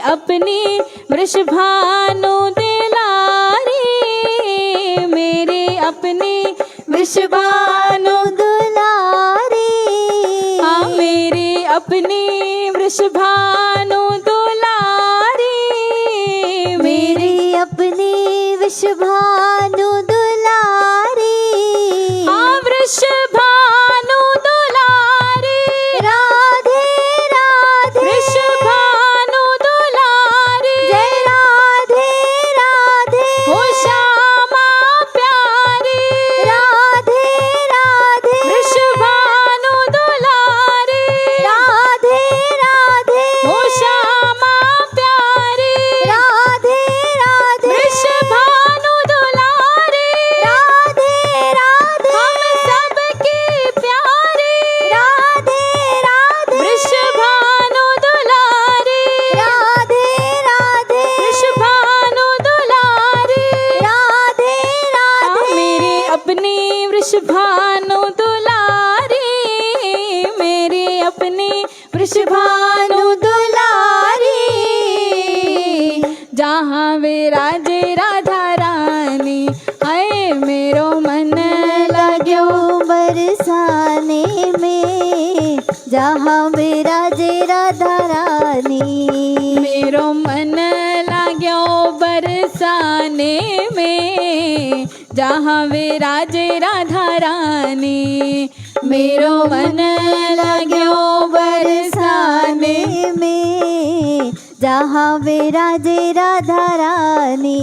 अपनी वृषभानु दुलारी, मेरी अपनी वृषभानु दुलारी, हाँ मेरी अपनी वृषभानु दुलारी, मेरी अपनी वृषभानु दुलारी, हाँ वृषभानु दुलारी, राधे राधे वृषभानु दुलारी, जय राधे राधे हो श्यामा प्यारी, राधे राधे वृषभानु दुलारी, राधे राधे हो श्यामा प्यारी, राधे राधे वृषभानु दुलारी, राधे राधे हम सबकी प्यारी, राधे राधे वृषभानु दुलारी, राधे राधे वृषभानु दुलारी, राधे राधे मेरी अपनी वृषभानु दुलारी, मेरी अपनी वृषभानु दुलारी, जहाँ विराजे राधा रानी, हाय मेरो मन लाग्यो बरसाने में, जहाँ विराजे राधा रानी, मेरो मन लाग्यो बरसाने में, जहाँ विराजे राधा रानी, मेरो मन लाग्यो बरसाने में, जहाँ विराजे राधा रानी।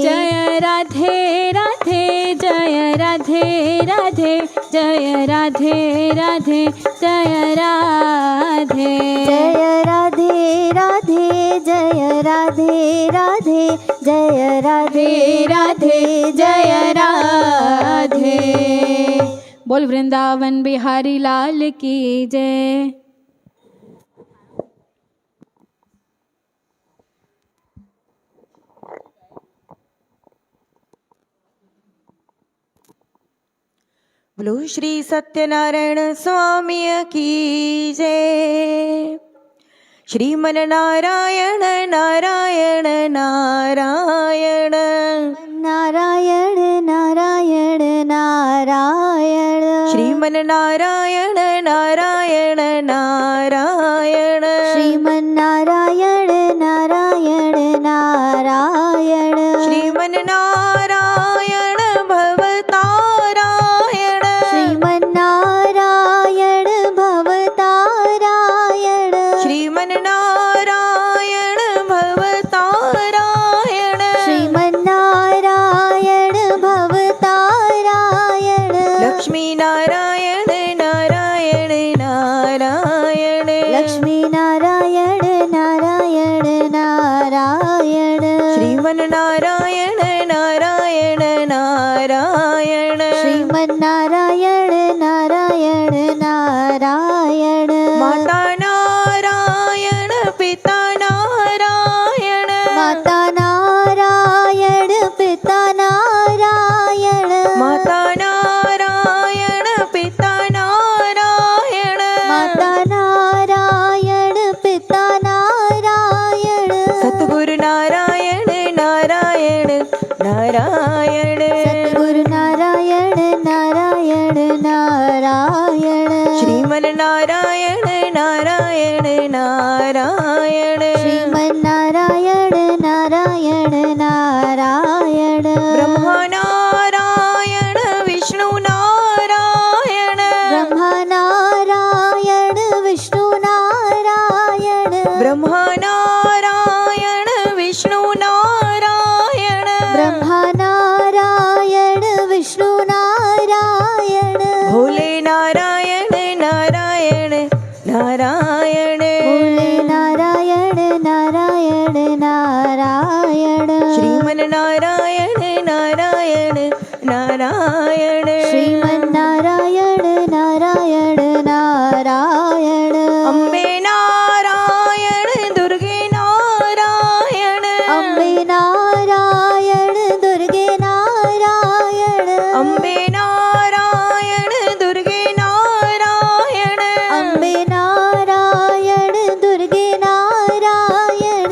जय राधे राधे जय राधे राधे जय राधे राधे जय राधे, जय राधे राधे जय राधे राधे जय राधे राधे जय राधे। बोल वृंदावन बिहारी लाल की जय। बोलो श्री सत्यनारायण स्वामी की जय। श्रीमन नारायण नारायण नारायण नारायण नारायण नारायण, श्रीमन नारायण नारायण नारायण, श्रीमन नारायण नारायण नारायण, श्रीमन नारायण भवतारायण, श्रीमन नारायण भवतारायण, श्रीमन नारायण भवतारायण, श्रीमन नारायण भवतारायण, लक्ष्मी नारायण नारायण नारायण, लक्ष्मी नारायण नारायण नारायण, श्रीमन नारायण नारायण नारायण, श्रीमन नारायण नारायण नारायण, माता नारायण पिता नारायण, माता नारायण पिता नारायण, माता नारायण पिता नारायण, माता नारायण पिता नारायण, सतगुरु नारायण नारायण नारायण, सद्गुरु नारायण नारायण नारायण, श्रीमन नारायण नारायण नारायण, श्रीमन नारायण नारायण नारायण, ब्रह्मा नारायण विष्णु नारायण, ब्रह्मा नारायण विष्णु नारायण, ब्रह्मा नारायण विष्णु नारायण, ब्रह्मा नारायण विष्णु नारायण, भोले नारायण नारायण नारायण, भोले नारायण नारायण नारायण, श्रीमन नारायण नारायण नारायण, श्रीमन नारायण नारायण नारायण, अम्बे नारायण दुर्गे नारायण, अम्बे नारायण दुर्गे नारायण, अम्बे नारायण दुर्गे नारायण, अम्बे नारायण दुर्गे नारायण,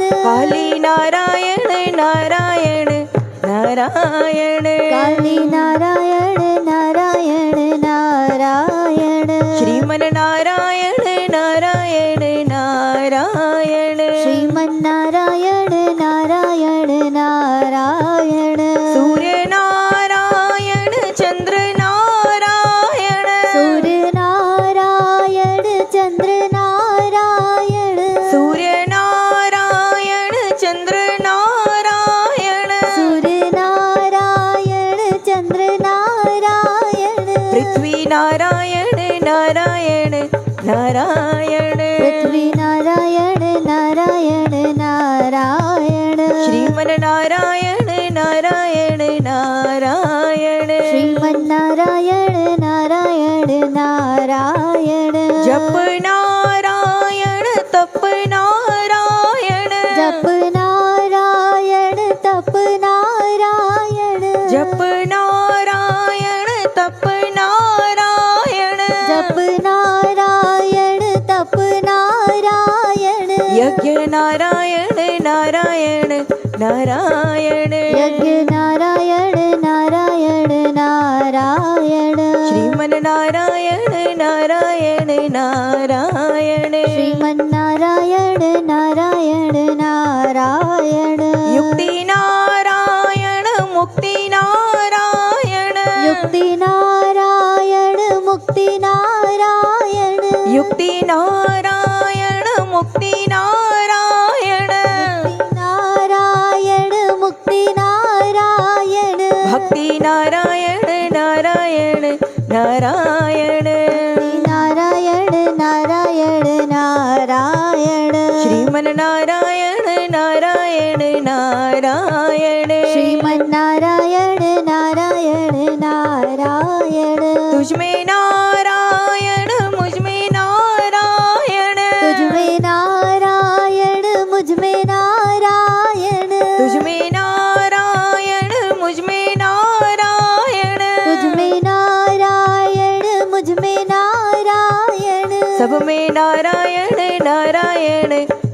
नारायण काली नारायण नारायण नारायण श्रीमन नारायण नारायण नारायण श्रीमन्नारायण नारायण नारायण सूर्य नारायण चंद्र नारायण सूर्य नारायण चंद्र नारायण सूर्य नारायण चंद्र नारायण सूर्य नारायण चंद्र नारायण पृथ्वी नारायण नारायण नारायण पृथ्वी नारायण नारायण नारायण श्रीमन नारायण नारायण नारायण श्रीमन्नारायण नारायण नारायण जप नारायण तप नारायण जप नारायण तप नारायण जप नारायण तप नारायण जप नारायण तप नारायण यज्ञ नारायण नारायण नारायण यज्ञ नारायण नारायण नारायण श्रीमन नारायण नारायण नारायण श्रीमन्नारायण नारायण नारायण युक्ति नारायण मुक्ति नारायण युक्ति नारायण मुक्ति नारायण युक्ति नारायण मुक्ति नारायण नारायण मुक्ति नारायण भक्ति नारायण नारायण नारायण नारायण नारायण नारायण श्रीमन नारायण नारायण नारायण श्रीमन्नारायण नारायण नारायण तुझमें नारायण मुझमें नारायण तुझमें नारायण मुझमें नारायण तुझमें नारायण मुझमें नारायण तुझमें नारायण मुझमें नारायण सब में नारायण नारायण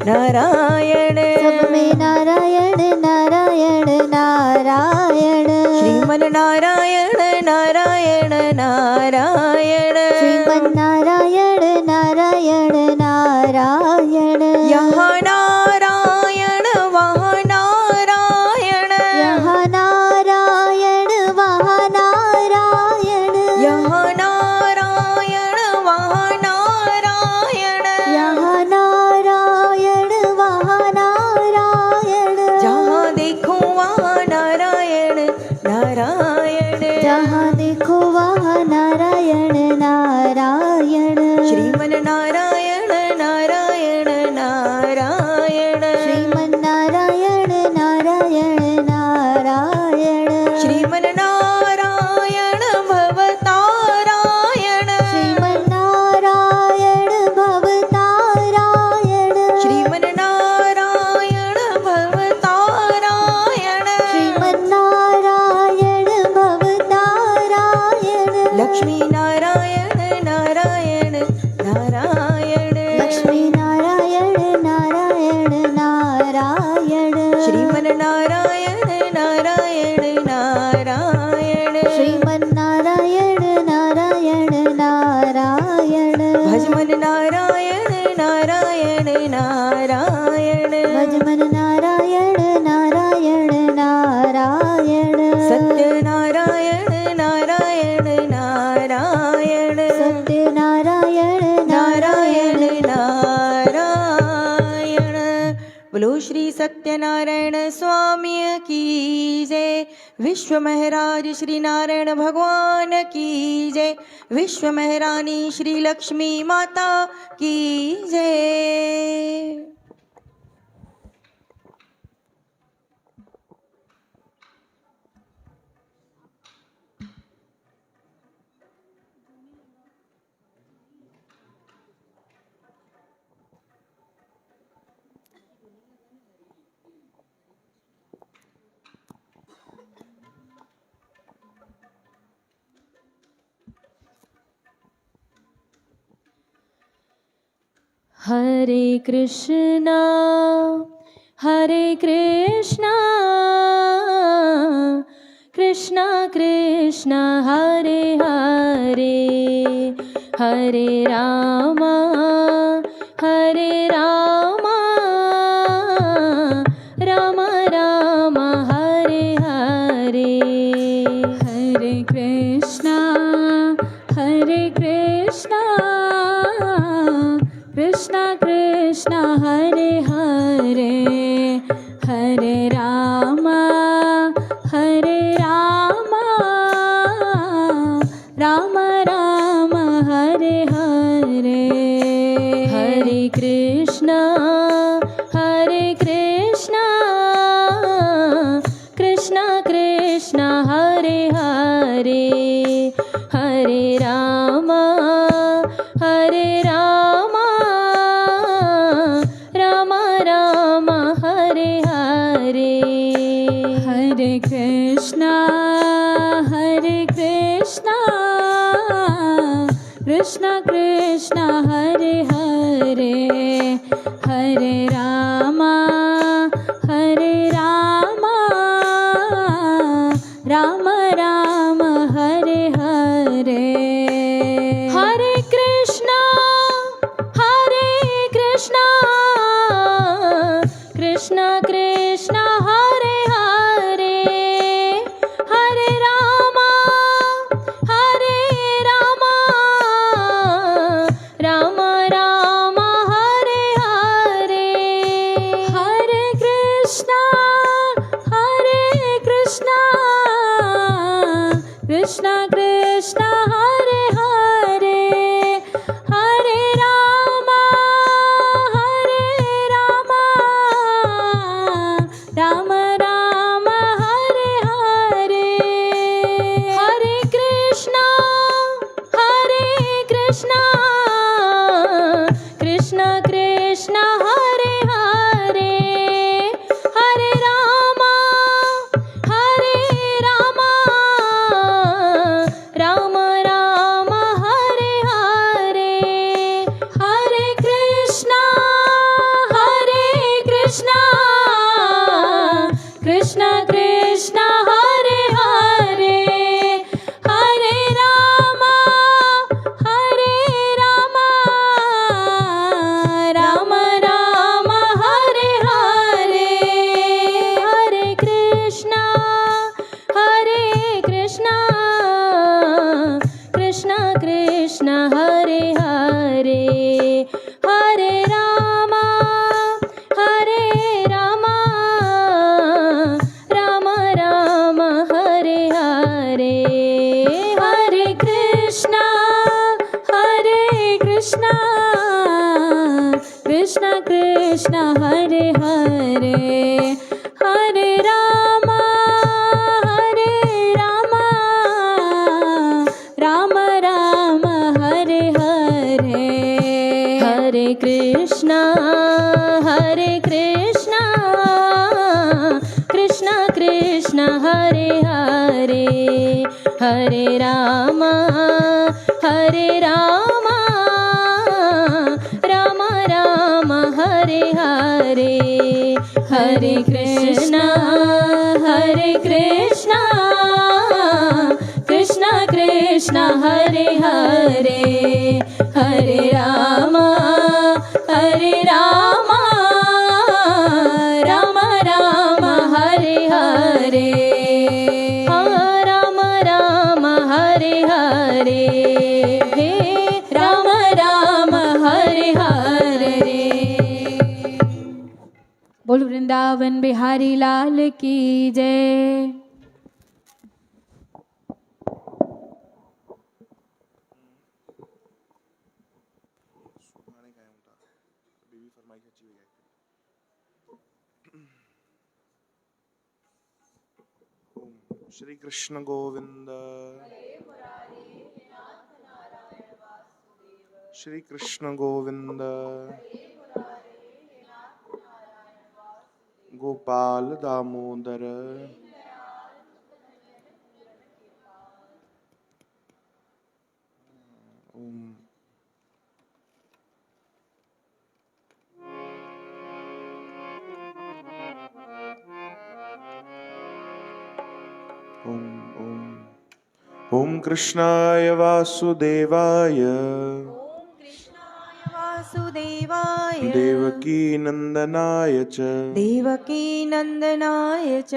नारायण सब में नारायण नारायण नारायण श्रीमन नारायण नारायण नारायण श्रीमन्नारायण नारायण नारायण यहाँ नारायण वहाँ नारायण यहाँ नारायण वहाँ नारायण यहाँ नारायण वहाँ नारायण यहाँ नारायण वहाँ नारायण जहाँ देखो वहाँ नारायण नारायण जहाँ देखो वहाँ नारायण नारायण श्रीमन नारायण नारायण नारायण श्रीमन्नारायण नारायण नारायण श्रीमन नारायण भवतारायण श्रीमन्नारायण भवतारायण श्रीमन नारायण भवतारायण श्रीमन्नारायण भवतारायण लक्ष्मी नारायण नारायण नारायण लक्ष्मी नारायण नारायण नारायण श्रीमन नारायण नारायण नारायण श्रीमन्नारायण नारायण नारायण भजमन नारायण नारायण नारायण भजमन नारायण नारायण नारायण सत्य नारायण नारायण नारायण सत्य नारायण नारायण नारायण बोलो श्री सत्यनारायण स्वामी की जय विश्व महराज श्री नारायण भगवान की जय विश्व महरानी श्री लक्ष्मी माता की जय। हरे कृष्णा कृष्ण कृष्ण हरे हरे हरे राम राम राम हरे हरे हरे कृष्णा कृष्णा कृष्णा हरे हरे हरे राम राम राम हरे हरे हरे कृष्ण कृष्ण कृष्ण हरे हरे हरे राम राम राम हरे हरे हरे कृष्णा कृष्णा कृष्णा हरे हरे हरे राम राम राम हरे हरे हरे कृष्णा कृष्ण कृष्ण हरे हरे हरे राम राम राम हरे हरे हरे कृष्णा कृष्णा कृष्णा हरे हरे हरे राम राम राम हरे हरे हरे कृष्णा कृष्ण कृष्ण हरे हरे हरे राम राम राम हरे हरे हरे कृष्णा कृष्ण कृष्ण हरे हरे हरे राम राम राम हरे हरे हरे कृष्णा कृष्ण कृष्ण हरे हरे हरे राम राम राम हरे हरे हरे कृष्णा कृष्णा कृष्णा हरे हरे हरे राम राम राम हरे हरे हरे कृष्णा कृष्ण कृष्ण हरे हरे हरे राम राम राम हरे हरे हरे कृष्णा कृष्ण कृष्ण हरे हरे हरे राम राम राम हरे हरे राम राम हरे हरे हे राम राम हरे हरे। बोल वृंदावन बिहारी लाल की जय। श्री कृष्ण गोविंद, श्री कृष्ण गोविंद, गोपाल दामोदर, ओम। ओम ओम ओम कृष्णाय वासुदेवाय वासुदेवाय देवकी नंदनाय च देवकी नंदनाय च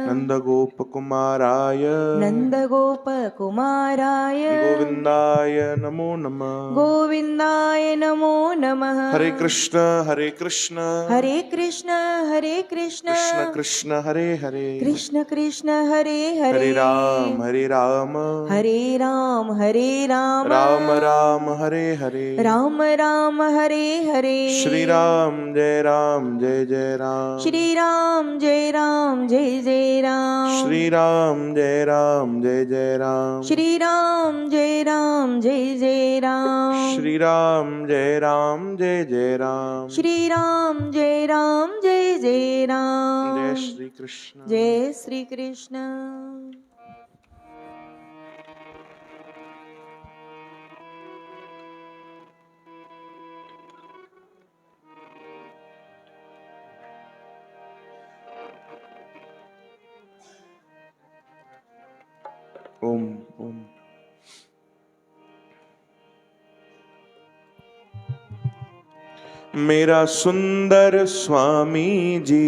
नंदगोपकुमाराय नंदगोपकुमाराय गोविंदाय नमो नमः। गोविंदाय नमो नमः। हरे कृष्ण हरे कृष्ण हरे कृष्ण हरे कृष्ण कृष्ण कृष्ण हरे हरे कृष्ण कृष्ण हरे हरे हरे राम हरे राम हरे राम हरे राम राम राम हरे हरे राम राम हरे हरे श्री राम जय राम श्री राम जय राम जय राम श्री राम जय राम श्री राम जय राम जय राम श्री राम जय राम श्री राम जय राम जय राम जय श्री कृष्ण जय श्री कृष्ण। ओम ओम मेरा सुंदर स्वामी जी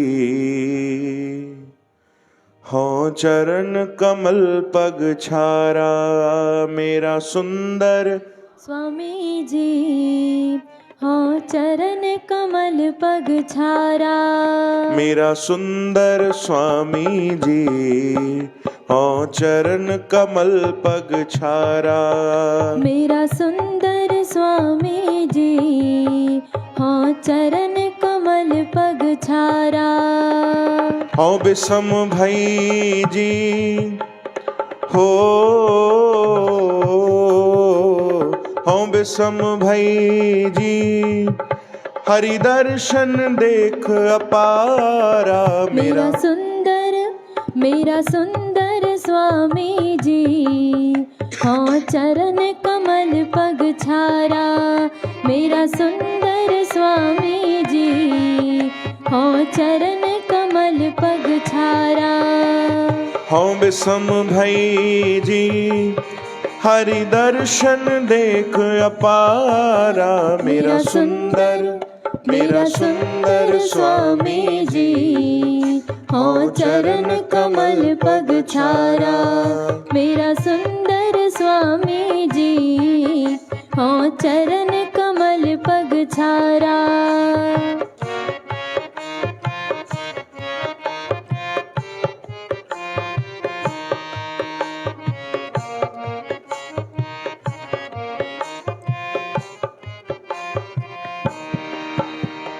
हो चरण कमल पग छारा। मेरा सुंदर स्वामी जी हो चरण कमल पग छारा। मेरा सुंदर स्वामी जी हो चरण कमल पग छारा। मेरा सुंदर स्वामी जी हो चरण कमल पग छारा। हो बिसम भई जी हो बिसम भई जी हरि दर्शन देख अपारा। मेरा सुंदर स्वामी जी हो चरण कमल पग छारा। मेरा सुंदर स्वामी जी हो चरण कमल पग छारा। हो बिसम भई जी हरि दर्शन देख अपारा। मेरा सुंदर स्वामी जी हो चरण कमल पग छारा। मेरा सुंदर स्वामी जी हो चरण कमल पग छारा।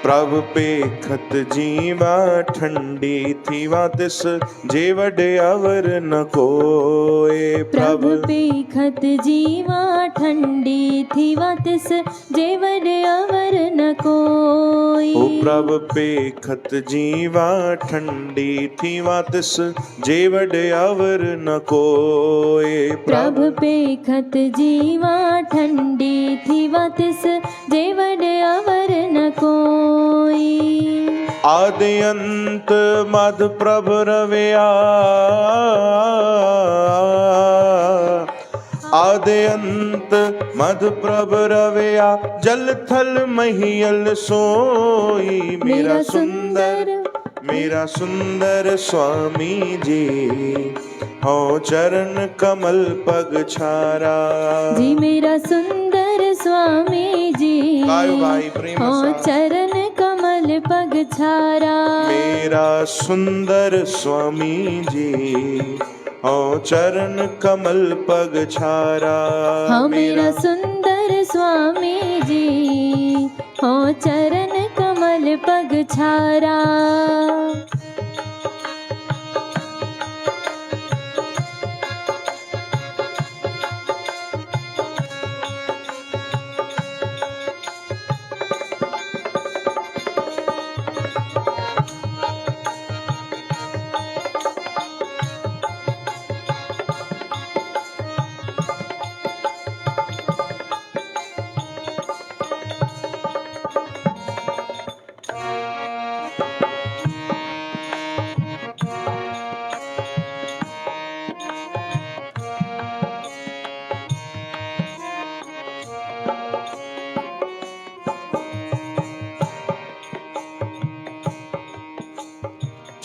प्रभ पेखत जीवा ठंडी थीवा तिस जेवड अवर न कोय। प्रभ पेखत जीवा ठंडी थीवा तिस जेवड अवर न कोई। ओ प्रभ पेखत जीवा ठंडी थीवा तिस जेवड अवर न कोय। प्रभ पेखत जीवा ठंडी थीवा तिस जेवड अवर न कोई। आदि अंत मद प्रभ रविया आदि अंत मद प्रभ रविया जल थल महियल सोई। मेरा सुंदर स्वामी जी हो चरण कमल पग छारा। जी मेरा सुंदर स्वामी जी गायो भाई प्रेम हो से। चरण कमल पग छारा। मेरा सुंदर स्वामी जी हो चरण कमल पग छारा। हाँ मेरा सुंदर स्वामी जी हो चरण कमल पग छारा।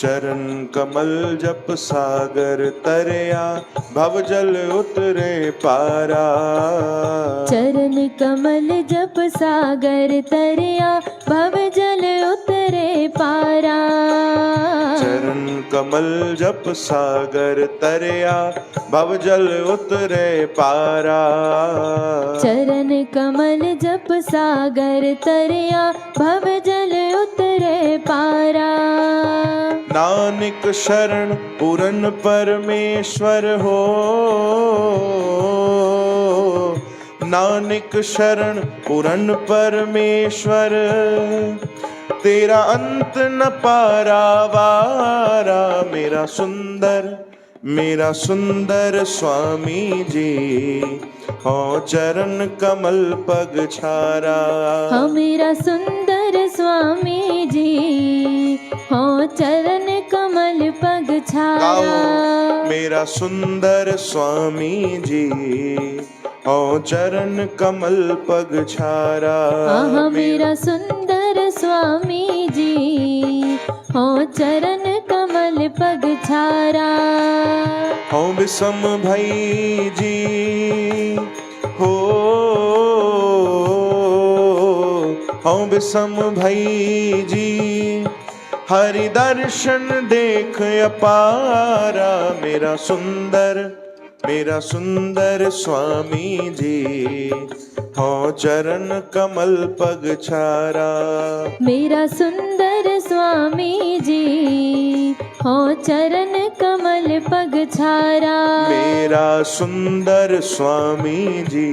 चरण कमल जप सागर तरया भव जल उतरे पारा। चरण कमल जप सागर तरया भव जल उतरे पारा। चरण कमल जप सागर तरया भव जल उतरे पारा। चरण कमल जप सागर तरया भव जल उतरे पारा। नानक शरण पूरन परमेश्वर हो। नानक शरण पूरन परमेश्वर तेरा अंत न पारावारा। मेरा सुंदर स्वामी जी हो चरण कमल पग छारा। हाँ मेरा सुंदर स्वामी जी हो चरण कमल पग छारा। मेरा सुंदर स्वामी जी हो चरण कमल पग छारा। हाँ मेरा सुंदर स्वामी जी हो चरण कमल पग छारा। हो विषम भई जी हो विषम भई जी हरि दर्शन देख अपारा। मेरा सुंदर स्वामी जी हो चरण कमल पग छारा। मेरा सुंदर स्वामी जी हो चरण कमल पग छारा। मेरा सुंदर स्वामी जी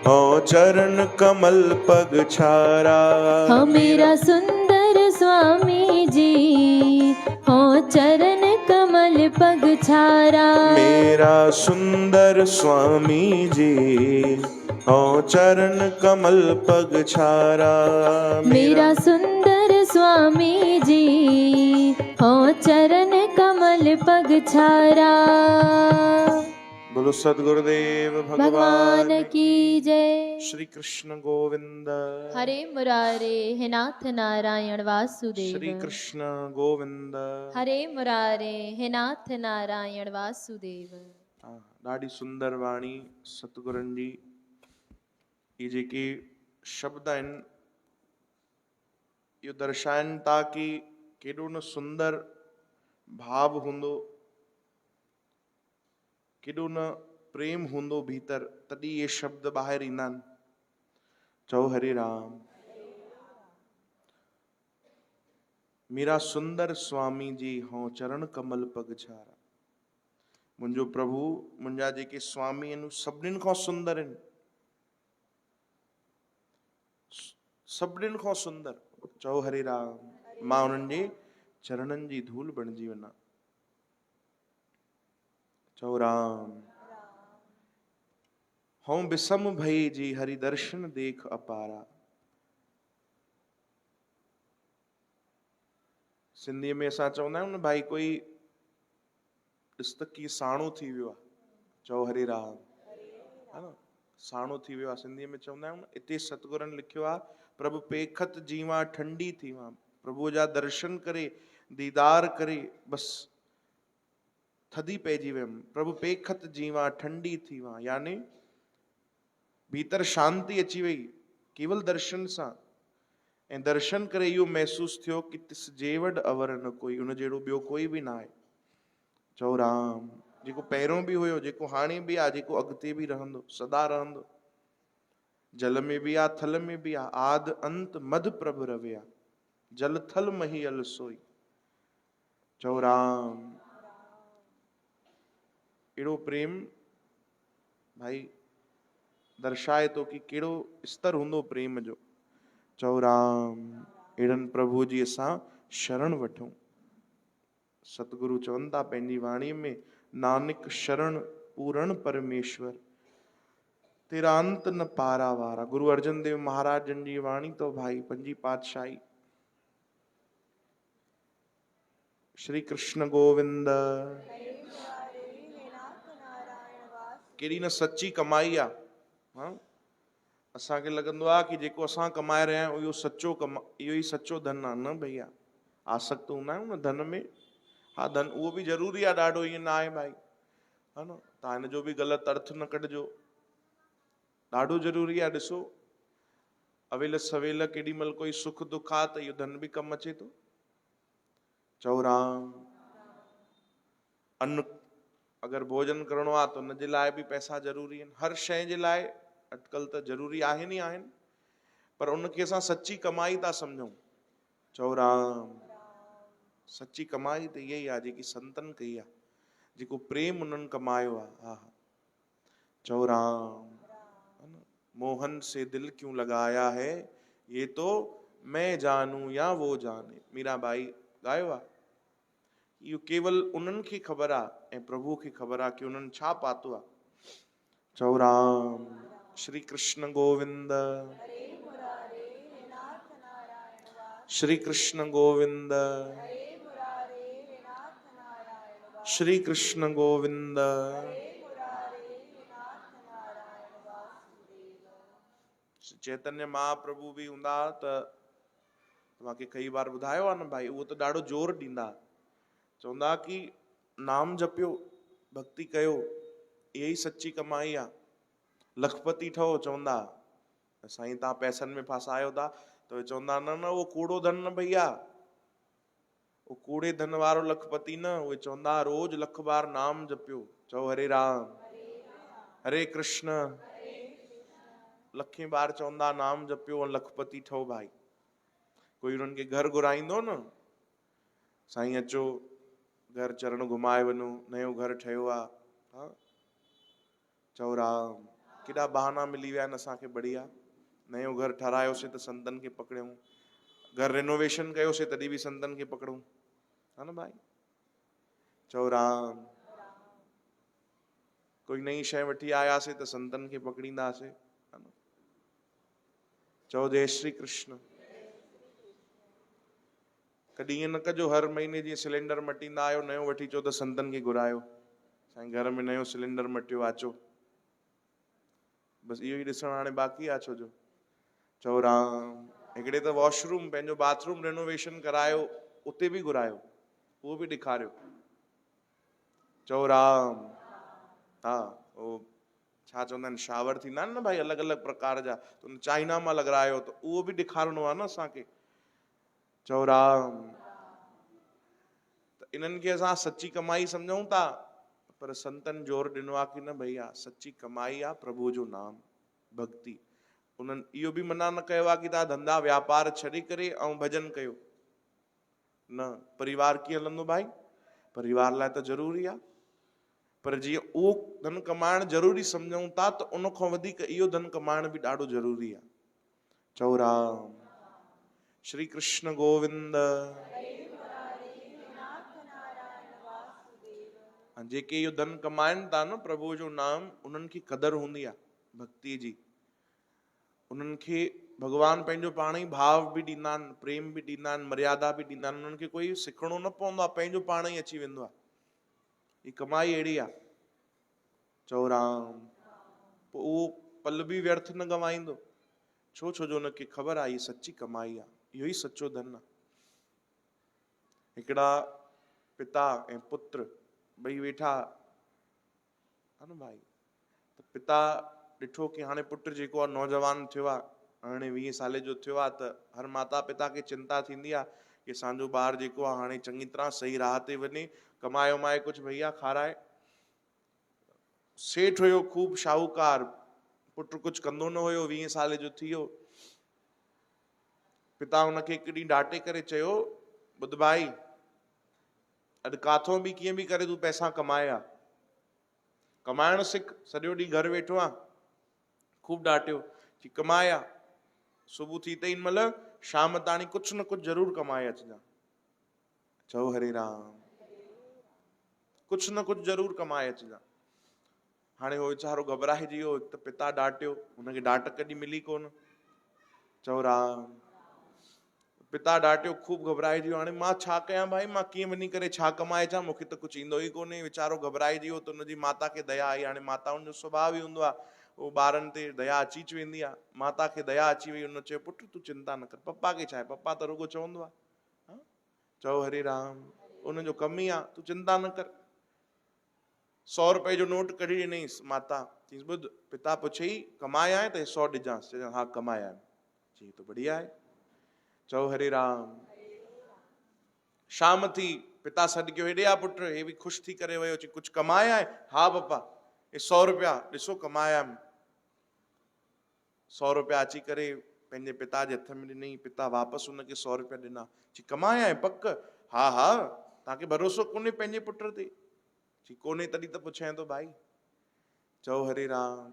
हो चरण कमल पग छारा। हाँ मेरा सुंदर स्वामी जी हो चरण कमल पग छारा। मेरा सुंदर स्वामी जी हो चरण कमल पग छारा। मेरा सुंदर स्वामी जी हो चरण कमल पग छारा। बोलो सद्गुरुदेव भगवान की जय। श्री कृष्ण गोविंद। हरे मुरारे हे नाथ नारायण वासुदेव। श्री कृष्ण गोविंद। हरे मुरारे हे नाथ नारायण वासुदेव। ॾाढी सुंदर वाणी सतगुरनि जी। ये जेके शब्द आहिनि इहो दर्शाइनि था कि केॾो न सुंदर भाव हूंदो, केॾो न प्रेम हूंदो भीतर, तॾहिं ये शब्द ॿाहिरि ईंदा आहिनि। चओ हरे राम। मेरा सुंदर स्वामी जी हों चरण कमल पग छारा। मुंहिंजो प्रभु, मुंहिंजा जेके स्वामी आहिनि सभिनीनि खां सुंदर आहिनि, सभिनीनि खां सुंदर। चओ हरे राम। मां उन्हनि जे चरणनि जी धूल बणिजी वञा। चओ राम। हों विषम भई जी हरि दर्शन देख अपारा। सिंधीअ में असां चवंदा आहियूं न भाई कोई ॾिस त कीअं साणो थी वियो आहे। चओ हरे राम। है न, साणो थी वियो आहे सिंधीअ में चवंदा आहियूं न। हिते सतगुरनि लिखियो आहे प्रभु पेखत जीवा ठंडी थी वां। प्रभुअ जा दर्शन करे दीदार करे बसि थधी पइजी वियमि। प्रभु पेखत जीवा ठंडी थी वां, यानी भीतर शांति अची वई केवल दर्शन सां। ऐं दर्शन करे इहो महसूस थियो कि तिस जेवड अवर न कोई, उन जहिड़ो ॿियो कोई बि न आहे। चओ राम। जेको पहिरियों बि हुयो, जेको हाणे बि आहे, जेको अॻिते बि रहंदो, सदा रहंदो। जल में भी आ, थल में भी आ, आद अंत मध प्रभु रविया, जल थल मही अल सोई। चओ राम। एड़ो प्रेम भाई दर्शाए तो कि केड़ो स्तर हुंदो प्रेम जो। चओ राम। एड़न प्रभु जी असां शरण वठूं। सतगुरु चवनि था पंहिंजी वाणी में, नानक शरण पूरण परमेश्वर तेरा अंत न पारा वारा। गुरु अर्जन देव महाराज जन जी वाणी तो भाई पंजी पातशाही। श्री कृष्ण गोविंद। केड़ी न सच्ची कमाई आ। हाँ, असांखे लॻंदो आहे कि जेको असां कमाए रहिया आहियूं इहो ई सच्चो धन आहे। न भैया, आसक्त हूंदा आहियूं न धन में। हा धन उहो बि ज़रूरी आहे ॾाढो, ईअं न आहे भाई, हा न, तव्हां हिन जो बि ग़लति अर्थ न कढिजो, ॾाढो ज़रूरी आहे। ॾिसो अवेल सवेल केॾी महिल कोई सुख दुख आहे त इहो धन बि कमु अचे थो। चओ राम। अन्न अगरि भोजन करिणो आहे त हुनजे लाइ बि पैसा ज़रूरी आहिनि, हर शइ जे लाइ अॼुकल्ह त ज़रूरी आहिनि ई आहिनि, पर उनखे असां सची कमाई था सम्झूं। चओ राम। सची कमाई त इहा ई आहे जेकी संतनि कई आहे, जेको प्रेम उन्हनि कमायो आहे। हा हा, चओ राम। मोहन से दिल क्यों लगाया है, ये तो मैं जानूं या वो जाने, मीराबाई ॻायो आहे। इहो केवल उन्हनि खे ख़बर आहे ऐं प्रभु खे ख़बर आहे कि उन्हनि छा पातो आहे। चओ राम। श्री कृष्ण गोविंद, श्री कृष्ण गोविंद, श्री कृष्ण गोविंद। चैतन्य महाप्रभु बि हूंदा त तव्हांखे कई बार ॿुधायो आहे न भाई, उहो त ॾाढो ज़ोर ॾींदा, चवंदा कि नाम जपियो, भक्ति कयो, इहा ई सची कमाई आहे, लखपति ठहो। चवंदा साईं तव्हां पैसनि में फासायो था, त उहे चवंदा न न उहो कूड़ो धन न भैया, उहो कूड़े धन वारो लखपति न, उहे चवंदा रोज लख बार नाम जपियो। चओ हरे राम, हरे कृष्ण, लखें बार चवंदा नाम जपियो ऐं लखपति ठहो भाई। कोई उन्हनि खे घर घुराईंदो न, साईं अचो घर चरण घुमाए वञो, नयो घर ठहियो आहे। हा, चओ राम। केॾा बहाना मिली विया आहिनि असांखे बढ़िया, नयो घर ठारायोसीं त संतनि खे पकड़ियूं, घर रिनोवेशन कयोसीं तॾहिं बि संतनि खे पकड़ूं, हा न भाई। चओ राम। कोई नई शइ वठी आयासीं त संतनि खे पकड़ींदासीं, हा न। चओ जय श्री कृष्ण। कॾहिं ईअं न कजो हर महीने जीअं सिलेंडर मटींदा आहियो नयो वठी अचो त संतनि खे घुरायो, साईं घर में नयो सिलेंडर मटियो अचो, बसि इहो ई ॾिसणु हाणे बाक़ी आहे। छो जो चओ राम। हिकिड़े त वॉशरूम पंहिंजो बाथरूम रेनोवेशन करायो, उते बि घुरायो, उहो बि ॾेखारियो। चओ राम। हा, उहो छा चवंदा आहिनि शावर थींदा आहिनि न भाई अलॻि अलॻि प्रकार जा, त चाइना मां लॻारायो, त उहो बि ॾेखारिणो आहे न असांखे। चओ राम। त इन्हनि खे असां सची कमाई सम्झूं था, पर संतनि जोर ॾिनो आहे कि न भैया सची कमाई आहे प्रभु जो नाम, भक्ति। उन्हनि इहो बि मना न कयो आहे कि तव्हां धंधा व्यापार छॾे करे ऐं भॼन कयो, न। परिवार कीअं हलंदो भाई, परिवार लाइ त ज़रूरी आहे, पर जीअं उहो धन कमाइण ज़रूरी सम्झूं था त उन खां वधीक इहो धन कमाइण बि ॾाढो ज़रूरी आहे। चओ राम। श्री कृष्ण गोविंद। जेके इहो धन कमाइनि था न प्रभु जो नाम, उन्हनि खे क़दर हूंदी आहे भक्ति जी, उन्हनि खे भॻवान पंहिंजो पाण ई भाव बि ॾींदा आहिनि, प्रेम बि ॾींदा आहिनि, मर्यादा बि ॾींदा आहिनि, उन्हनि खे कोई सिखणो न पवंदो आहे, पंहिंजो पाण ई अची वेंदो आहे। ही कमाई अहिड़ी आहे। चओ राम। पोइ उहो पल बि व्यर्थ न गवाईंदो, छो जो उनखे ख़बर आहे हीअ सची कमाई आहे, इहो ई सचो धन आहे। हिकिड़ा पिता ऐं पुत्र ॿई वेठा, हा न भाई, त पिता ॾिठो कि हाणे पुटु जेको आहे नौजवान थियो आहे, हाणे 20 साले जो थियो आहे, त हर माता पिता खे चिंता थींदी आहे कि असांजो ॿारु जेको आहे हाणे चङी तरह सही राह ते वञे, कमाए वमाए कुझु भैया खाराए। सेठ हुयो खूब शाहूकार, पुटु कुझु कंदो न हुयो, 20 साले जो थी वियो। पिता हुनखे हिकु ॾींहुं डांटे करे चयो, ॿुध भाई, अॼु काथों बि कीअं बि करे तूं पैसा कमाए आ, कमाइण सिख, सॼो ॾींहुं घर वेठो आहे। खूब डांटियो कि कमाए आ, सुबुह थी तेई महिल शाम ताणी कुझु न कुझु ज़रूर कमाए अचिजांइ। चओ हरे राम। कुझु न कुझु ज़रूर कमाए अचिजांइ। हाणे उहो वीचारो घबराइजी वियो, त पिता डांटियो, हुनखे डांट कॾहिं मिली कोन। चओ राम। पिता डांटियो, खूब घबराइजी वियो, हाणे मां छा कयां भाई, मां कीअं वञी करे छा कमाए अचां, मूंखे त कुझु ईंदो ई कोन्हे। वीचारो घबराइजी वियो, त हुनजी माता खे दया आई। हाणे माताउनि जो स्वभाव ई हूंदो आहे, उहो ॿारनि ते दया अची वेंदी आहे। माता खे दया अची वई, हुन चयो पुटु तूं चिंता न कर, पप्पा खे छा आहे, पप्पा त रुॻो चवंदो आहे, चओ हरे राम। उनजो कम ई आहे, तूं चिंता न कर। 100 रुपए जो नोट कढी ॾिनईंसि माता, चईंसि ॿुध, पिता पुछई कमाया आहे त 100 ॾिजांसि। चई हा कमाया आहिनि। चई तो बढ़िया आहे। चओ हरे राम। शाम थी, पिता सॾु कयो, हेॾे आ पुट। हे बि ख़ुशि थी करे वियो। चई कुझु कमाया आहे? हा पप्पा, हे 100 रुपया ॾिसो कमाया आहिनि। 100 रुपया अची करे पंहिंजे पिता जे हथ में ॾिनई। पिता वापसि हुनखे 100 रुपया ॾिना। चई कमाया आहे पक? हा हा, तव्हांखे भरोसो कोन्हे पंहिंजे पुट ते? चई कोन्हे, तॾहिं त पुछां थो भाई। चओ हरे राम।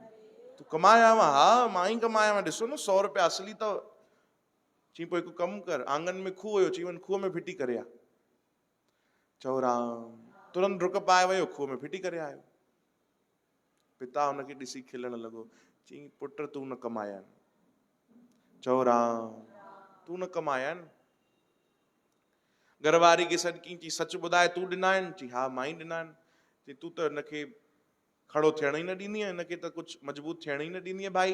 तूं कमाया हुआ? हा मां ई कमाया हुआ, ॾिसो न 100 रुपया असली अथव। चई पोइ हिकु कमु कर, आंगन में खूह हुयो, चई वञ खूह में फिटी करे आ। चओ राम। तुरंत डुक पाए वियो, खूह में फिटी करे आयो। पिता हुनखे ॾिसी खिलण लॻो। चई पुट तूं न कमाया आहिनि। चओ राम। तूं न कमाया आहिनि? घरवारी खे सॾु कई। चई सच ॿुधाए, तूं ॾिना आहिनि? चई हा मां ई ॾिना आहिनि। चई तूं त हिनखे खड़ो थियण ई न ॾींदी, हिनखे त कुझु मजबूत थियण ई न ॾींदी भाई।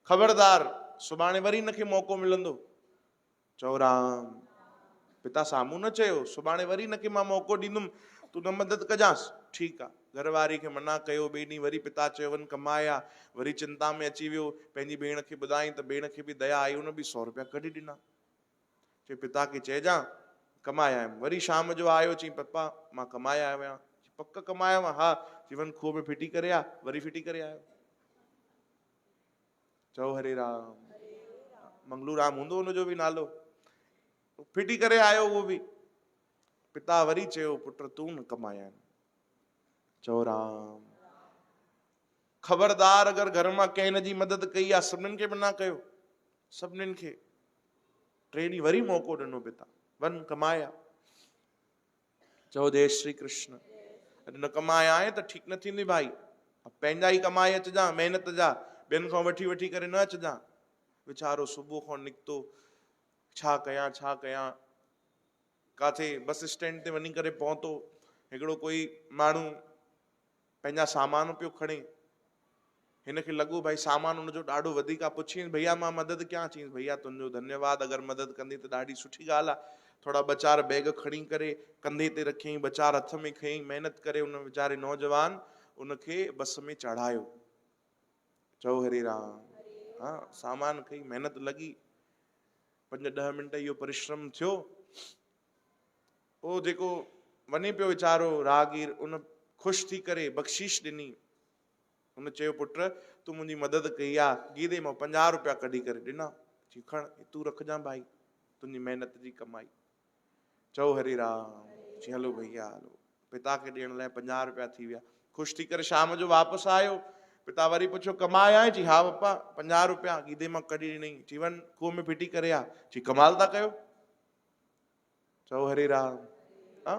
ख़बरदार, सुभाणे वरी हिनखे मौक़ो मिलंदो। चओ राम। पिता साम्हूं न चयो, सुभाणे वरी हिनखे मां मौक़ो ॾींदुमि, तूं न मदद कजांसि। ठीकु आहे। घरवारी खे मना कयो। ॿिए ॾींहुं वरी पिता चयो वञ कमाया। वरी चिंता में अची वियो। पंहिंजी भेण खे ॿुधाई त भेण खे बि दया आई, हुन बि 100 रुपया कढी ॾिना। चई पिता खे चइजां कमाया आहिनि। वरी शाम जो आयो। चई पप्पा मां कमाया आयो आहियां। पक कमाया हुआ? हा। चई वञ खूह में फिटी करे आ। वरी फिटी करे आयो। चओ हरे राम। मंगलू राम हूंदो हुनजो बि नालो। फिटी करे आयो उहो बि। पिता वरी चयो पुट तूं न कमाया आहिनि। चओ राम। ख़बरदार, अगरि घर मां कंहिं हिन जी मदद कई आहे, सभिनीनि खे मना कयो, सभिनीनि खे। 3 ॾींहं वरी मौक़ो ॾिनो पिता, वञ कमाया। चओ जय श्री कृष्ण। अॼु न कमाया आहे त ठीकु न थींदी भाई। पंहिंजा ई कमाए अचिजां, महिनत जा, ॿियनि खां वठी वठी करे न अचिजां। वीचारो सुबुह खां निकितो, छा कयां छा कयां। काथे बस स्टैंड ते वञी करे पहुतो। हिकिड़ो कोई माण्हू पंहिंजा सामान पियो खणे। हिनखे लॻो भाई सामान हुनजो ॾाढो वधीक आहे। पुछियईं भैया मां मदद कयां? चईं भैया तुंहिंजो धन्यवाद, अगरि मदद कंदी त ॾाढी सुठी ॻाल्हि आहे। थोरा ॿ 4 बैग खणी करे कंधे ते रखियईं, 2 4 हथ में खयईं। महिनत करे उन वीचारे नौजवान उनखे बस में चढ़ायो। चओ हरे राम। हा सामान खई, महिनत लॻी, 5-10 मिंट इहो परिश्रम थियो। पोइ जेको वञे पियो वीचारो राहगीर, उन ख़ुशि थी करे बख़्शीश ॾिनी। हुन चयो पुट तूं मुंहिंजी मदद कई आहे, गीदे मां 50 रुपया कढी करे ॾिना। चई खण तूं रखजांइ भाई, तुंहिंजी महिनत जी कमाई। चओ हरे राम। चई हलो भैया हलो। पिता खे ॾियण लाइ 50 रुपया थी विया। ख़ुशि थी करे शाम जो वापसि आयो। पिता वरी पुछियो कमाया आहे? चई हा पप्पा 50 रुपया गीदे मां कढी ॾिनई। चई वञ खूह में फिटी करे आ। चई कमाल था कयो। चओ हरे राम। हा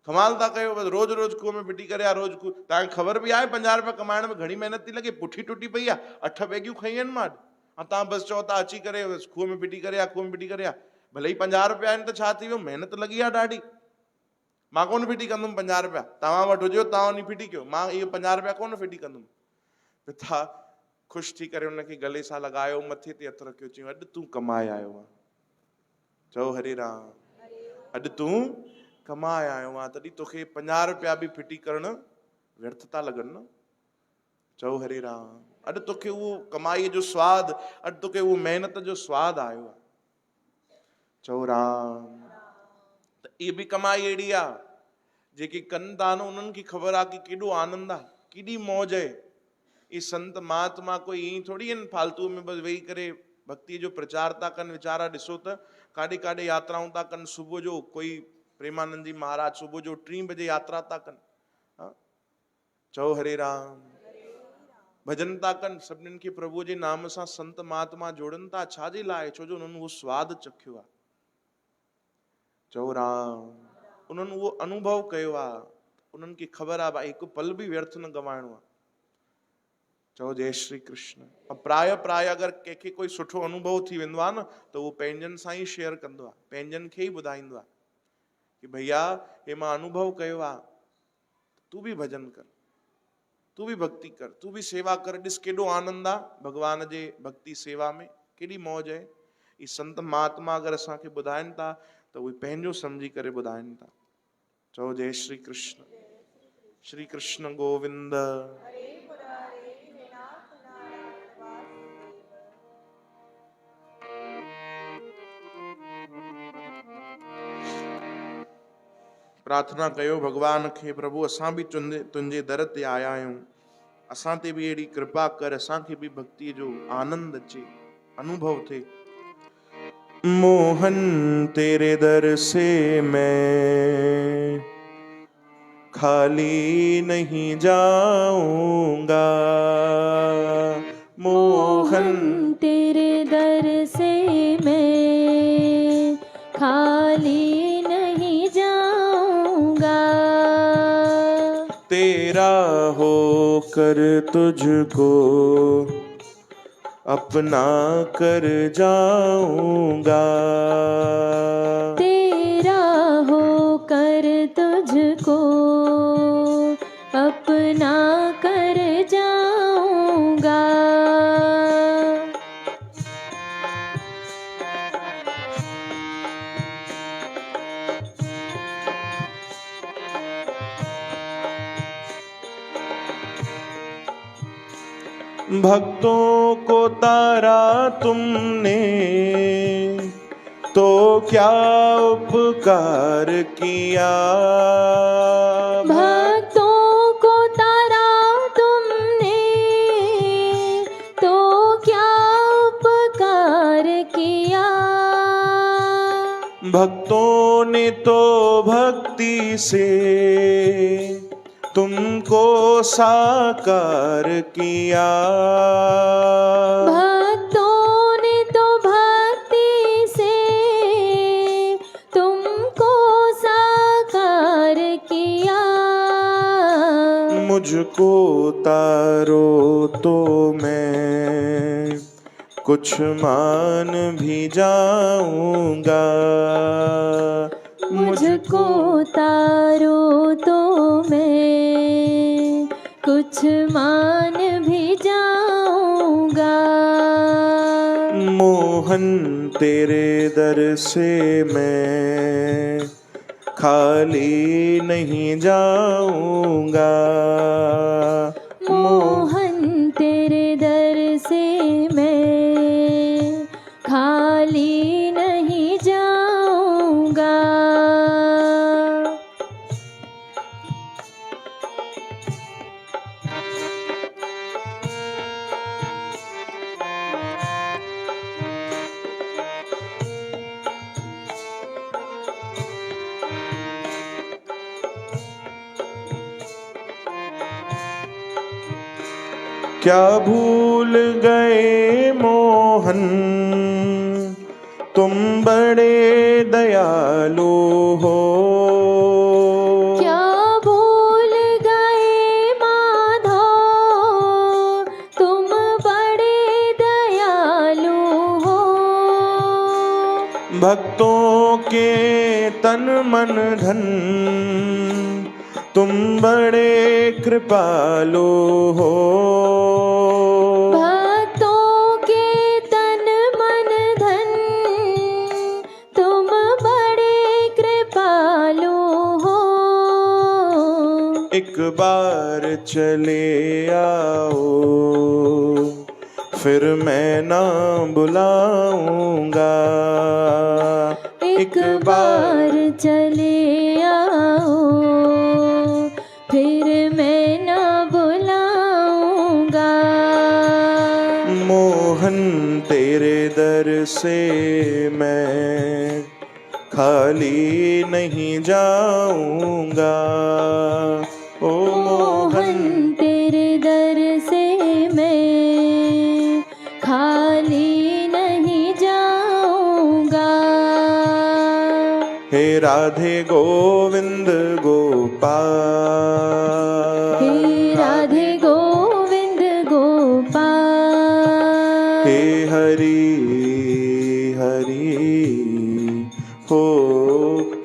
कमाल था कयो, बसि रोज़ रोज़ खूह में फिटी करे आ, रोज़ खूह। तव्हांखे ख़बर बि आहे 50 रुपया कमाइण में घणी महिनत थी लॻे। पुठी टुटी पई आहे, 8 बैगियूं खई आहिनि मां। ऐं तव्हां बसि चओ था अची करे खूह में फिटी करे आ, खूह में फिटी करे आ। भले ई 50 रुपया आहिनि त छा थी वियो, महिनत लॻी आहे ॾाढी। मां कोन फिटी कंदुमि 50 रुपया, तव्हां वटि हुजेव तव्हां वञी फिटी कयो, मां इहो 50 रुपया कोन फिटी कंदुमि। पिता ख़ुशि थी करे हुनखे गले सां लॻायो, मथे ते हथु रखियो। चयूं अॼु तूं कमाए आयो आहे। चओ हरे राम। अॼु तूं कमाए आयो आहे, तॾहिं तोखे 50 रुपया बि फिटी करणु व्यर्थ था लॻनि न। चओ हरे राम। अॼु तोखे उहो कमाईअ जो स्वादु, अॼु तोखे उहो महिनत जो स्वादु आयो आहे। चओ राम। त इहा बि कमाई अहिड़ी आहे, जेके कनि था न उन्हनि खे ख़बर आहे कि केॾो आनंद आहे, केॾी मौज आहे। ये संत महात्मा कोई ईअं थोड़ी आहिनि फालतू में बसि वेही करे भक्तीअ जो प्रचार था कनि। वीचारा ॾिसो त काॾे काॾे यात्राऊं था कनि। सुबुह जो कोई प्रेमानंद जी महाराज सुबुह जो 3 बजे यात्रा था कनि। हा चओ हरे राम। भजन था कनि, सभिनीनि खे प्रभु जे नाम सां संत महात्मा जोड़नि था। छाजे लाइ? छो जो उन्हनि उहो स्वादु चखियो आहे। चओ राम। उन्हनि उहो अनुभव कयो आहे, उन्हनि खे ख़बर आहे भाई हिकु पल बि व्यर्थ न गवाइणो आहे। चओ जय श्री कृष्ण। प्राय अगरि कंहिंखे कोई सुठो अनुभव थी वेंदो आहे न त उहो पंहिंजनि सां ई शेयर कंदो आहे, पंहिंजनि खे ई ॿुधाईंदो आहे कि भैया हे मां अनुभव कयो आहे, तूं बि भजन कर, तूं बि भक्ति कर, तूं बि सेवा कर। ॾिस केॾो आनंद आहे भगवान जे भक्ति सेवा में, केॾी मौज आहे। ई संत महात्मा अगरि असांखे ॿुधाइनि था तो उहे पंहिंजो सम्झी करे ॿुधाइनि था। चओ जय श्री कृष्ण। श्री कृष्ण गोविंद। प्रार्थना कयो भगवान खे, प्रभु असां बि तुंहिंजे दर ते आया आहियूं, असां ते बि अहिड़ी कृपा कर, असांखे बि भक्ति जो आनंद अचे, अनुभव थे। मोहन तेरे दर से मैं खाली नहीं जाऊंगा, मोहन तेरे दर से मैं खाली नहीं जाऊंगा, तेरा होकर तुझको अपना कर जाऊंगा, तेरा होकर तुझको अपना कर जाऊंगा। भक्तों को तारा तुमने तो क्या उपकार किया, भक्तों को तारा तुमने तो क्या उपकार किया, भक्तों ने तो भक्ति से तुमको साकार किया, भक्तों ने तो भक्ति से तुमको साकार किया, मुझको तारो तो मैं कुछ मान भी जाऊंगा, मुझको तारो तो मैं कुछ मान भी जाऊंगा, मोहन तेरे दर से मैं खाली नहीं जाऊंगा, मोहन तेरे दर से मैं खाली नहीं जाऊंगा। क्या भूल गए मोहन तुम बड़े दयालु हो, क्या भूल गए माधो तुम बड़े दयालु हो, भक्तों के तन मन धन तुम बड़े कृपालु हो, भक्तों के तन मन धन तुम बड़े कृपालु हो, एक बार चले आओ फिर मैं ना बुलाऊंगा, एक बार चले आओ फिर मैं ना बुलाऊंगा, मोहन तेरे दर से मैं खाली नहीं जाऊंगा, ओ मोहन तेरे दर से मैं खाली नहीं जाऊंगा, हे राधे गोविंद गोपाल, हे राधे गोविंद गोपाल, हे हरि हरि हो,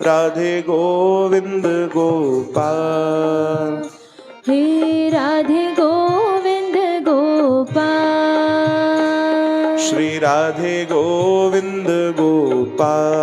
राधे गोविंद गोपाल, हे राधे गोविंद गोपाल, श्री राधे गोविंद गोपाल।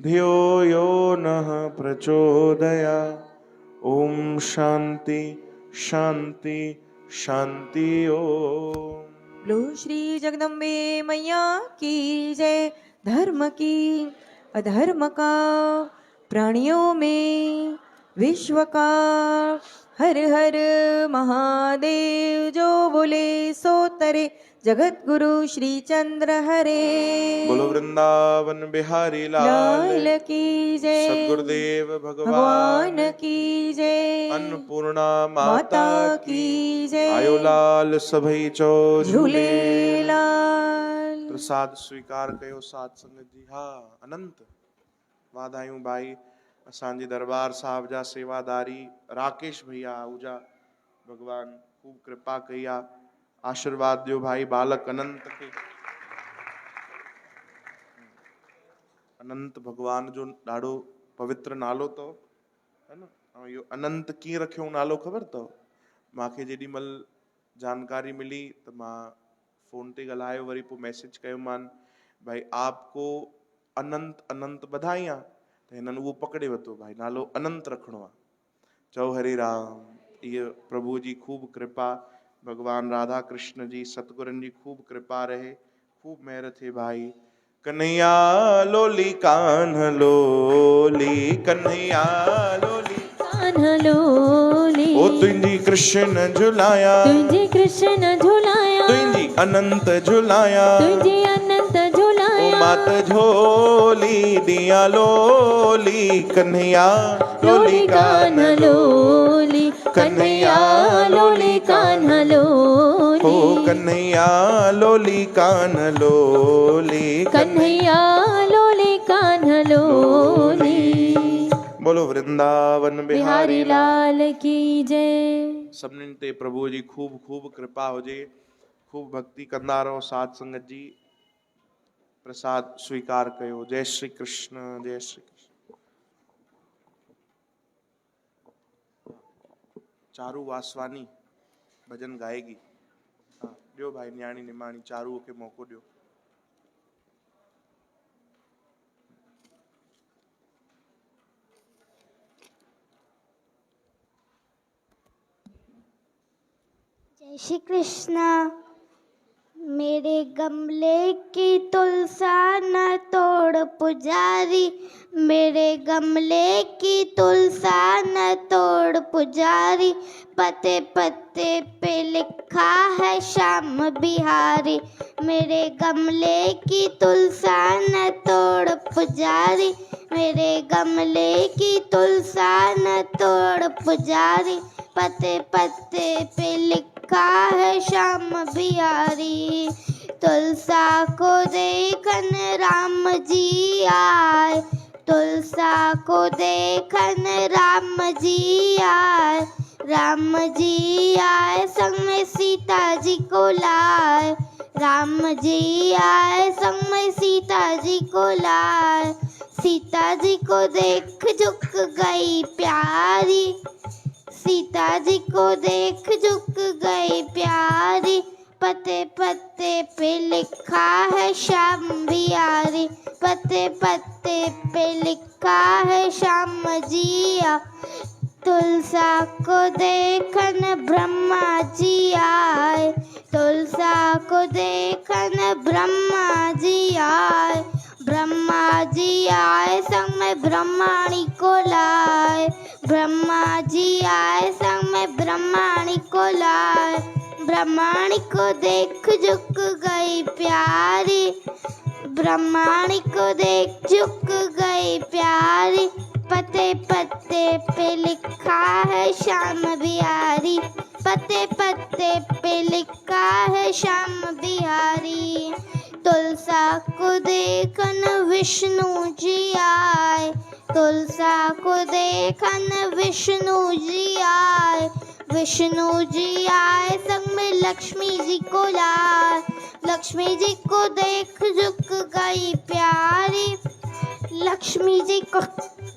धियो यो नः प्रचोदयात्। ओम शांति शांति शांति ओम। बोलो श्री जगदम्बे मैया की जय। धर्म की अधर्म का प्राणियों में विश्व का हर हर महादेव। जो बोले सो तरे जगत गुरु श्री चंद्र हरे। बोलो वृंदावन बिहारी लाल लाल की जय। सद्गुरुदेव भगवान भगवान की जय। अन्नपूर्णा माता माता की की जय। आयो लाल सभई चो झूले लाल। प्रसाद स्वीकार कयो साध संगत जी। हा अनंत वाधायूं भाई असांजे दरबार साहब जा सेवादारी राकेश भैया आहूजा। भगवान खूब कृपा कई आ। आशीर्वाद दियो भाई बालक अनंत के। अनंत भगवान जो ॾाढो पवित्र नालो अथव है न। ऐं इहो अनंत कीअं रखियो नालो ख़बर अथव? मूंखे जेॾीमहिल जानकारी मिली त मां फ़ोन ते ॻाल्हायो, वरी पोइ मैसेज कयोमान भाई आपको अनंत अनंत बधाइयां। त हिननि उहो पकड़े वरितो भाई नालो अनंत रखिणो आहे। चओ हरे राम। इहा प्रभु जी खूब कृपा, भगवान राधा कृष्ण जी सतगुरनि जी खूब कृपा रहे, खूब महिर थिए भाई। कन्हैया लोली कान्ह लोली, कन्हैया लोली कान्ह लोली। ओ तुंहिंजी कृष्ण झुलाया, तुंहिंजी कृष्ण झुलाया। तुंहिंजी अनंत झुलाया। तुंहिंजी अनंत ओ झुलाया। मात झोली दिया लोली, कन्हैया लोली कान्ह लोली। कन्हैया लोली कान्ह लोली। ओ कन्हैया लोली कान्ह लोली। कन्हैया लोली कान्ह लोली। बोलो वृंदावन बिहारी बिहारी लाल। लाल की जय। सभिनीनि ते प्रभु जी खूब खूब कृपा हुजे। खूब भक्ति कंदा रहो साध संगत जी। प्रसाद स्वीकार कयो। जय श्री कृष्ण जय श्री कृष्ण। चारू वासवानी भजन गाएगी। हाँ ॾियो भाई न्याणी निमाणी चारू खे मौको ॾियो। जय श्री कृष्णा। मेरे गमले की तुलसा न तोड़ पुजारी, मेरे गमले की तुलसा न तोड़ पुजारी। पत्ते पत्ते पे लिखा है श्याम बिहारी, मेरे गमले की तुलसा न तोड़ पुजारी। मेरे गमले की तुलसा न तोड़ पुजारी। पत्ते पत्ते पे लिखा है श्याम बिहारी। तुलसा को देखन राम जी आए, तुलसा को देखन राम जी आए। राम जी आए संग में सीता जी को लाए, राम जी आए संग में सीता जी को लाए। सीता जी को देख झुक गई प्यारी, सीता जी को देख झुक गई प्यारी। पत्ते पत्ते पे लिखा है श्याम बिहारी, पत्ते पत्ते पे लिखा है श्याम जिया। तुलसा को देखन ब्रह्मा जी आए, तुलसा को देखन ब्रह्मा जी आए। ब्रह्मा जी आए संग में ब्रह्माणी को लाए, ब्रह्मा जी आए संग में ब्रह्माणी को लाए। ब्रह्माणी को देख झुक गई प्यारी, ब्रह्माणी को देख झुक गई प्यारी। पत्ते पत्ते पे लिखा है श्याम बिहारी, पत्ते पत्ते पे लिखा है श्याम बिहारी। तुलसा को देखन विष्णु जी आए, तुलसा को देखन विष्णु जी आए। विष्णु जी आए संग में लक्ष्मी जी को लाए, लक्ष्मी जी को देख झुक गई प्यारी। लक्ष्मी जी को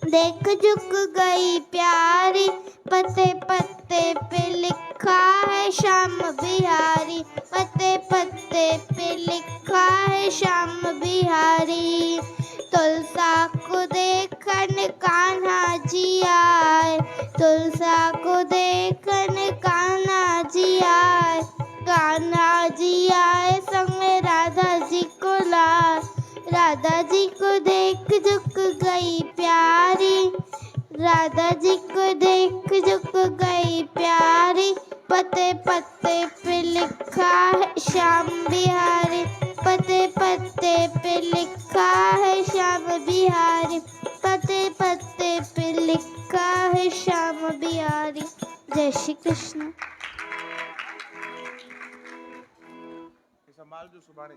देख झुक गई प्यारी। पत्ते पत्ते पे लिखा है श्याम बिहारी, पत्ते पत्ते पे लिखा है श्याम बिहारी। तुलसा को देखन कान्हा जी आए, तुलसा को देखन कान्हा जी आए, कान्हा जी आए संग राधा जी को लाए, राधा जी को देख झुक गई प्यारी, राधा जी को देख झुक गई प्यारी, पते पत्ते पे लिखा है श्याम बिहारी, पते पत्ते पे लिखा है श्याम बिहारी, पते पत्ते पे लिखा है श्याम बिहारी। जय श्री कृष्ण। संभाल जो सुभाणे